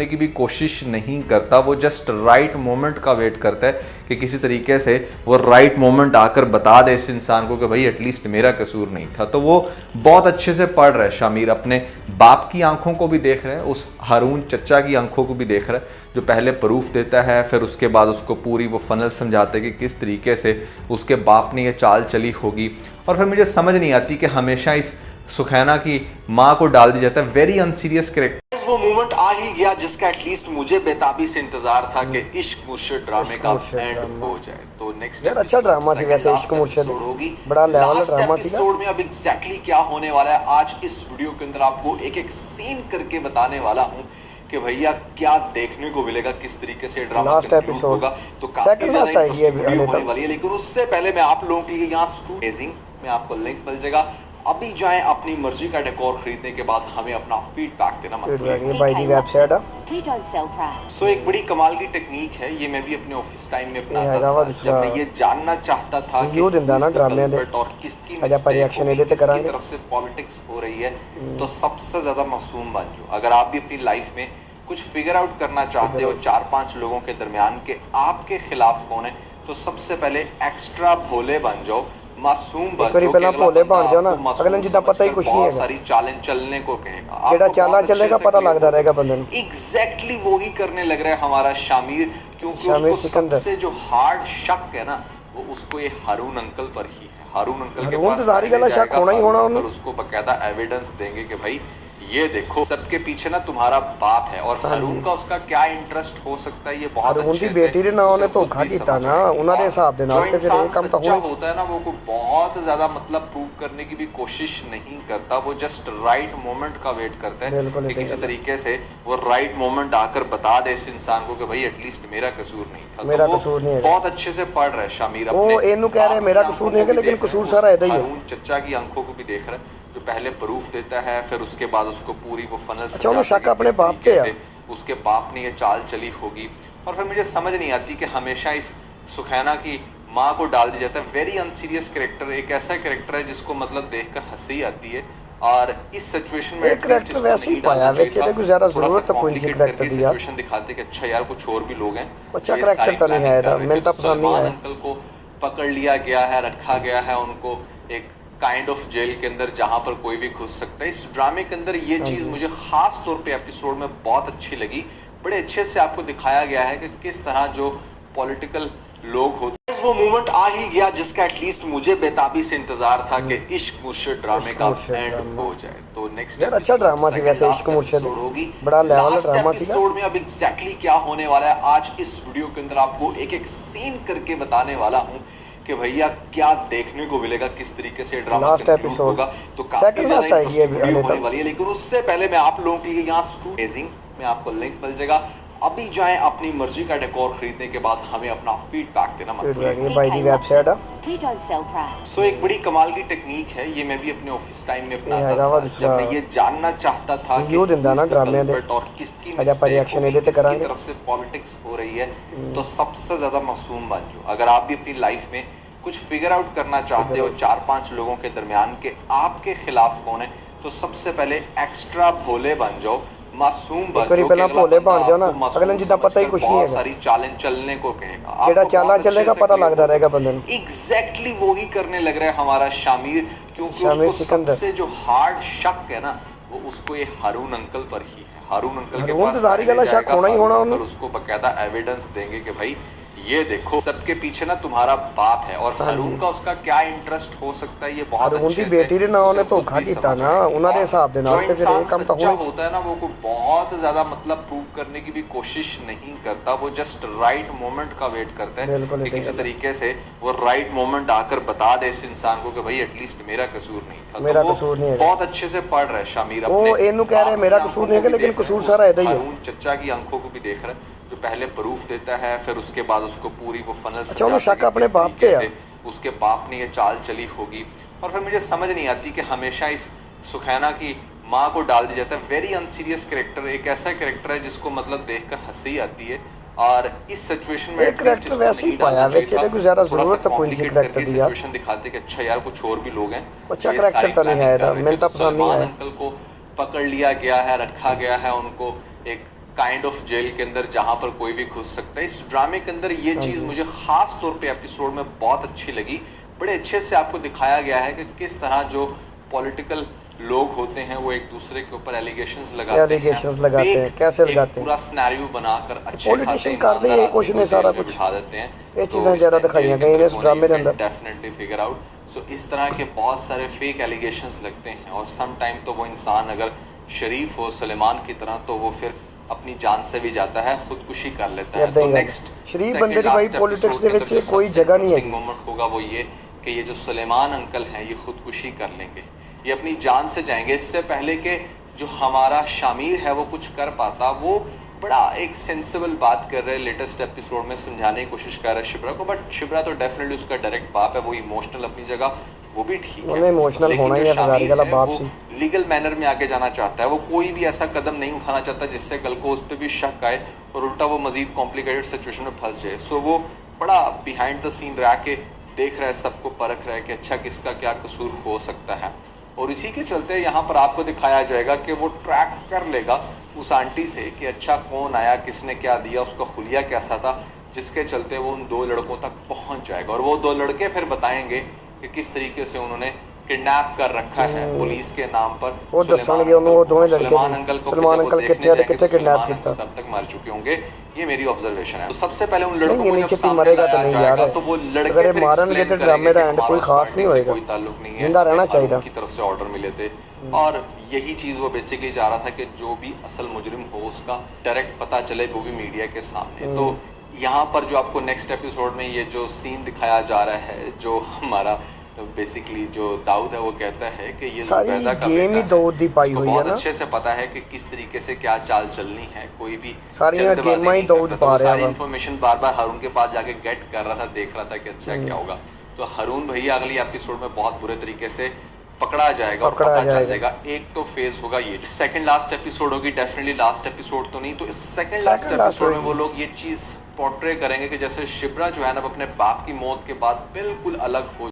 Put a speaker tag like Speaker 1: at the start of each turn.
Speaker 1: की भी कोशिश नहीं करता, वो जस्ट राइट मोमेंट का वेट करता है कि किसी तरीके से वो राइट मोमेंट आकर बता दे इस इंसान को कि भाई एटलीस्ट मेरा कसूर नहीं था। तो वो बहुत अच्छे से पढ़ रहा है शामिर, अपने बाप की आंखों को भी देख रहा है, उस हारून चचा की आंखों को भी देख रहा है जो पहले प्रूफ देता है, फिर उसके बाद उसको पूरी वो फनल समझाते हैं कि किस तरीके से उसके बाप ने ये चाल चली होगी। और फिर मुझे समझ नहीं आती कि हमेशा इस सुखैना की माँ को डाल दी जाता है वेरी अनसीरियस कैरेक्टर।
Speaker 2: वो मोमेंट आ ही गया जिसका एटलीस्ट मुझे बेताबी से इंतजार था कि इश्क मुर्शिद ड्रामे का एंड हो जाए। तो नेक्स्ट
Speaker 3: यार अच्छा ड्रामा थी वैसे, इश्क मुर्शिद
Speaker 2: होगी,
Speaker 3: बड़ा लेवल ड्रामा थी।
Speaker 2: एपिसोड में अब एग्जैक्टली क्या होने वाला है आज इस वीडियो के अंदर आपको एक एक सीन करके बताने वाला हूँ कि भैया क्या देखने को मिलेगा, किस तरीके से ड्रामा
Speaker 3: लास्ट एपिसोड
Speaker 2: होगा। तो काफी
Speaker 3: लास्ट आएगी
Speaker 2: होने वाली है, लेकिन उससे पहले मैं आप लोगों के लिए यहाँ अमेजिंग में आपको लिंक मिल जाएगा, अभी जाएं अपनी मर्जी का डेकोर खरीदने के बाद हमें अपना फीडबैक देना मत भूलिए।
Speaker 3: बाय दी वेबसाइट
Speaker 2: सो एक बड़ी कमाल की टेक्निक है, ये मैं भी अपने ऑफिस टाइम में अपनाता था जब मैं ये जानना चाहता था
Speaker 3: कि दिंदा ना ड्रामे दे
Speaker 2: और किसकी
Speaker 3: रिएक्शन ਇਹਦੇ ਤੇ ਕਰਾਂਗੇ
Speaker 2: तरफ से पॉलिटिक्स हो रही है। तो सबसे ज्यादा मासूम बन जाओ। अगर आप भी अपनी लाइफ में कुछ फिगर आउट करना चाहते हो 4-5 लोगों के दरमियान के आपके खिलाफ कौन है, तो सबसे पहले एक्स्ट्रा भोले बन जाओ, मासूम बन जाओ।
Speaker 3: ਪਹਿਲਾਂ ਭੋਲੇ ਬਣ ਜਾਓ ਨਾ, ਅਗਲੇ ਨੂੰ ਜਿੱਦਾਂ ਪਤਾ ਹੀ ਕੁਝ ਨਹੀਂ ਹੈਗਾ,
Speaker 2: सारी चालें चलने को कहेगा,
Speaker 3: ਜਿਹੜਾ ਚਾਲਾਂ ਚੱਲੇਗਾ ਪਤਾ ਲੱਗਦਾ ਰਹੇਗਾ ਬੰਦੇ ਨੂੰ।
Speaker 2: एग्जैक्टली वो ही करने लग रहा है हमारा शामिर, क्योंकि उसको सबसे जो हार्ड शक है ना वो उसको ये हारून अंकल पर ही है। हारून अंकल के पास
Speaker 3: सारी गल्ला शक होना ही होना,
Speaker 2: उसको बकायदा एविडेंस देंगे कि भाई ये देखो सबके पीछे ना तुम्हारा बाप है। और हारून का उसका क्या इंटरेस्ट हो सकता है ये बहुत अच्छे से
Speaker 3: बेटी दे ना ਉਹਨੇ ਧੋਖਾ ਕੀਤਾ ਨਾ ਉਹਨਾਂ ਦੇ ਹਿਸਾਬ ਦੇ ਨਾਲ, ਤੇ ਫਿਰ ਇਹ ਕੰਮ ਤਾਂ ਹੋਣਾ
Speaker 2: होता है ना, वो बहुत ज्यादा मतलब प्रूव करने की भी कोशिश नहीं करता, वो जस्ट राइट मोमेंट का वेट करता है कि किसी तरीके से वो राइट मोमेंट आकर बता दे इस इंसान को कि भाई एटलीस्ट मेरा कसूर नहीं था।
Speaker 3: मेरा कसूर नहीं है,
Speaker 2: बहुत अच्छे से पढ़ रहा है शामिर,
Speaker 3: वो ਇਹਨੂੰ कह रहे मेरा कसूर नहीं है, लेकिन कसूर सारा ਇਹਦਾ ही है।
Speaker 2: हारून चचा की आंखों को भी देख रहा है जो पहले प्रूफ देता है, फिर उसके बाद उसको पूरी वो फनल
Speaker 3: अच्छा उन्हें शक अपने बाप पे है,
Speaker 2: उसके बाप ने ये चाल चली होगी। और फिर मुझे समझ नहीं आती कि हमेशा इस सुखैना की माँ को डाल दिया जाता है वेरी अनसीरियस कैरेक्टर, एक ऐसा कैरेक्टर है जिसको मतलब देखकर हंसी आती है। और इस सिचुएशन में
Speaker 3: एक कैरेक्टर वैसे ही पाया वैसे तो कुछ ज्यादा जरूरत तो कोई नहीं कैरेक्टर की यार,
Speaker 2: सिचुएशन दिखाते कि अच्छा यार कुछ और भी लोग हैं,
Speaker 3: अच्छा कैरेक्टर तो नहीं है यार, मैं तो पसंद नहीं है।
Speaker 2: अंकल को पकड़ लिया गया है, रखा गया है उनको एक काइंड ऑफ जेल के अंदर जहां पर कोई भी घुस सकता है। इस ड्रामे के अंदर ये चीज मुझे खास तौर पे एपिसोड में बहुत अच्छी लगी, बड़े अच्छे से आपको दिखाया गया है कि किस तरह जो पॉलिटिकल लोग होते हैं। वो मोमेंट आ ही गया जिसका एटलीस्ट मुझे बेताबी से इंतजार था कि इश्क मुर्शिद ड्रामे का एंड हो जाए। तो नेक्स्ट
Speaker 3: यार अच्छा ड्रामा थी वैसे, इश्क मुर्शिद
Speaker 2: होगी,
Speaker 3: बड़ा लेवल ड्रामा थी।
Speaker 2: एपिसोड में अब एग्जैक्टली क्या होने वाला है आज इस वीडियो के अंदर आपको एक एक सीन करके बताने वाला हूँ कि भैया क्या देखने को मिलेगा, किस तरीके से ड्रामा
Speaker 3: लास्ट एपिसोड
Speaker 2: होगा। तो काफी
Speaker 3: लास्ट आएगी
Speaker 2: होने वाली है, लेकिन उससे पहले मैं आप लोगों के लिए यहाँ अमेजिंग में आपको लिंक मिल जाएगा, अभी जाएं अपनी मर्जी का डेकोर खरीदने के बाद हमें अपना फीडबैक देना मत भूलिए।
Speaker 3: बाय दी वेबसाइट
Speaker 2: सो एक बड़ी कमाल की टेक्निक है, ये मैं भी अपने ऑफिस टाइम में अपनाता था जब मैं ये जानना चाहता था कि
Speaker 3: ਦਿੰਦਾ ਨਾ ਡਰਾਮੇ ਦੇ
Speaker 2: और किसकी
Speaker 3: रिएक्शन ਇਹਦੇ ਤੇ ਕਰਾਂਗੇ
Speaker 2: तरफ से पॉलिटिक्स हो रही है। तो सबसे ज्यादा मासूम बन जाओ। अगर आप भी अपनी लाइफ में कुछ फिगर आउट करना चाहते हो 4-5 लोगों के दरमियान के आपके खिलाफ कौन है, तो सबसे पहले एक्स्ट्रा भोले बन जाओ, मासूम बन जाओ।
Speaker 3: ਪਹਿਲਾਂ ਭੋਲੇ ਬਣ ਜਾਓ ਨਾ, ਅਗਲੇ ਨੂੰ ਜਿੱਦਾਂ ਪਤਾ ਹੀ ਕੁਝ नहीं है,
Speaker 2: सारी चालें चलने को कहेगा,
Speaker 3: ਜਿਹੜਾ ਚਾਲਾਂ ਚੱਲੇਗਾ ਪਤਾ ਲੱਗਦਾ ਰਹੇਗਾ ਬੰਦੇ ਨੂੰ।
Speaker 2: एग्जैक्टली वो ही करने लग रहा है हमारा शामिर, क्योंकि उसको सबसे जो हार्ड शक है ना वो उसको ये हारून अंकल पर ही है। हारून अंकल के पास
Speaker 3: सारी गल्ला शक होना ही होना,
Speaker 2: उसको बकायदा एविडेंस देंगे कि भाई ये देखो सबके पीछे ना तुम्हारा बाप है। और हारून का उसका क्या इंटरेस्ट हो सकता है ये बहुत अच्छे से
Speaker 3: बेटी दे ना ਉਹਨੇ ਧੋਖਾ ਕੀਤਾ ਨਾ ਉਹਨਾਂ ਦੇ ਹਿਸਾਬ ਦੇ ਨਾਲ, ਤੇ ਫਿਰ ਇਹ ਕੰਮ ਤਾਂ ਹੋਣਾ ਹੀ
Speaker 2: होता है ना, वो कोई बहुत ज्यादा मतलब प्रूव करने की भी कोशिश नहीं करता, वो जस्ट राइट मोमेंट का वेट करता है कि किसी तरीके से वो राइट मोमेंट आकर बता दे इस इंसान को कि भाई एटलीस्ट मेरा कसूर नहीं था।
Speaker 3: मेरा कसूर नहीं है,
Speaker 2: बहुत अच्छे से पढ़ रहा है शामिर,
Speaker 3: वो ਇਹਨੂੰ कह रहे मेरा कसूर नहीं है, लेकिन कसूर सारा ਇਹਦਾ ही है।
Speaker 2: हारून चचा की आंखों को भी देख रहा है जो पहले प्रूफ देता है, फिर उसके बाद उसको पूरी वो फनल
Speaker 3: अच्छा उन्हें शक अपने बाप पे है,
Speaker 2: उसके बाप ने ये चाल चली होगी। और फिर मुझे समझ नहीं आती कि हमेशा इस सुखैना की माँ को डाल दिया जाता है वेरी अनसीरियस कैरेक्टर, एक ऐसा कैरेक्टर है जिसको मतलब देखकर हंसी आती है। और इस सिचुएशन में
Speaker 3: एक कैरेक्टर वैसे ही पाया वैसे तो कुछ ज्यादा जरूरत तो कोई नहीं कैरेक्टर की यार,
Speaker 2: सिचुएशन दिखाते कि अच्छा यार कुछ और भी लोग हैं,
Speaker 3: अच्छा कैरेक्टर तो नहीं है, मैं तो पसंद नहीं है।
Speaker 2: अंकल को पकड़ लिया गया है, रखा गया है उनको एक काइंड ऑफ जेल के अंदर जहां पर कोई भी घुस सकता है। इस ड्रामे के अंदर ये चीज मुझे खास तौर पे एपिसोड में बहुत अच्छी लगी। बड़े अच्छे से आपको दिखाया गया है कि किस तरह जो पॉलिटिकल लोग होते हैं वो एक दूसरे के ऊपर एलिगेशंस लगाते हैं,
Speaker 3: कैसे लगाते हैं,
Speaker 2: पूरा सिनेरियो बनाकर अच्छे
Speaker 3: पॉलिटिशियन करते हैं कुछ ने सारा कुछ
Speaker 2: बिठा देते हैं।
Speaker 3: ये चीजें ज्यादा दिखाई गई इस ड्रामे के अंदर।
Speaker 2: Definitely figure out. सो इस तरह के बहुत सारे फेक एलिगेशंस लगते हैं और सम टाइम तो वो इंसान अगर शरीफ हो सुलेमान की तरह तो वो फिर अपनी जान से भी जाता है, खुदकुशी कर लेता है। तो नेक्स्ट
Speaker 3: शरीफ बंदे दी भाई पॉलिटिक्स दे विच कोई जगह नहीं है।
Speaker 2: मोमेंट होगा वो ये कि ये जो सुलेमान अंकल हैं ये खुदकुशी कर लेंगे, ये अपनी जान से जाएंगे। इससे पहले कि जो हमारा शामिर है वो कुछ कर पाता, वो बड़ा एक सेंसिबल बात कर रहे हैं, लेटेस्ट एपिसोड में समझाने की कोशिश कर रहा है शिप्रा को। बट शिप्रा तो डेफिनेटली उसका डायरेक्ट बाप है, वो इमोशनल अपनी जगह, वो भी ठीक है,
Speaker 3: उन्हें इमोशनल होना ही है हजारी वाला बाप से।
Speaker 2: लीगल मैनर में आगे जाना चाहता है, वो कोई भी ऐसा कदम नहीं उठाना चाहता जिससे कल को उस पर भी शक आए और उल्टा वो मजीद कॉम्प्लिकेटेड सिचुएशन में फंस जाए। सो वो बड़ा बिहाइंड द सीन रह के देख रहा है, सबको परख रहा है कि अच्छा किसका क्या कसूर हो सकता है। और इसी के चलते यहाँ पर आपको दिखाया जाएगा कि वो ट्रैक कर लेगा उस आंटी से कि अच्छा कौन आया, किसने क्या दिया, उसका हुलिया कैसा था, जिसके चलते वो उन दो लड़कों तक पहुँच जाएगा। और वो दो लड़के फिर बताएंगे कि किस तरीके से उन्होंने किडनैप कर रखा है पुलिस के नाम पर।
Speaker 3: वो दसणगे उन्होंने वो दोवें लड़के
Speaker 2: सलमान अंकल
Speaker 3: कितने किडनैप किया,
Speaker 2: तब तक मर चुके होंगे, ये मेरी ऑब्जर्वेशन है। तो सबसे पहले उन लड़कों को
Speaker 3: नहीं छेती मरेगा तो नहीं यार,
Speaker 2: तो वो लड़के
Speaker 3: अगर मारनगे तो ड्रामे का एंड कोई खास नहीं होएगा,
Speaker 2: कोई ताल्लुक नहीं है,
Speaker 3: जिंदा रहना चाहिए
Speaker 2: की तरफ से ऑर्डर मिले थे। और यही चीज वो बेसिकली चाह रहा था कि जो भी असल मुजरिम हो उसका डायरेक्ट पता चले, वो भी मीडिया के सामने। तो यहाँ पर जो आपको नेक्स्ट एपिसोड में ये जो सीन दिखाया जा रहा है, जो हमारा बेसिकली जो दाऊद है वो कहता है कि ये
Speaker 3: सारी गेम ही दाऊद दी पाई हुई है ना,
Speaker 2: अच्छे से पता है कि किस तरीके से क्या चाल चलनी है, कोई भी
Speaker 3: सारी गेम ही दाऊद पा रहा है।
Speaker 2: इन्फॉर्मेशन बार बार हारून के पास जाके गेट कर रहा था, देख रहा था कि अच्छा क्या होगा। तो हारून भैया अगली एपिसोड में बहुत बुरे तरीके से पकड़ा जाएगा और पता चल जाएगा। एक तो फेज होगा ये, सेकंड लास्ट एपिसोड होगी, डेफिनेटली लास्ट एपिसोड तो नहीं, तो इस सेकंड लास्ट एपिसोड में वो लोग ये चीज पोर्ट्रे करेंगे कि जैसे शिप्रा जो है ना अपने बाप की मौत के बाद बिल्कुल अलग हो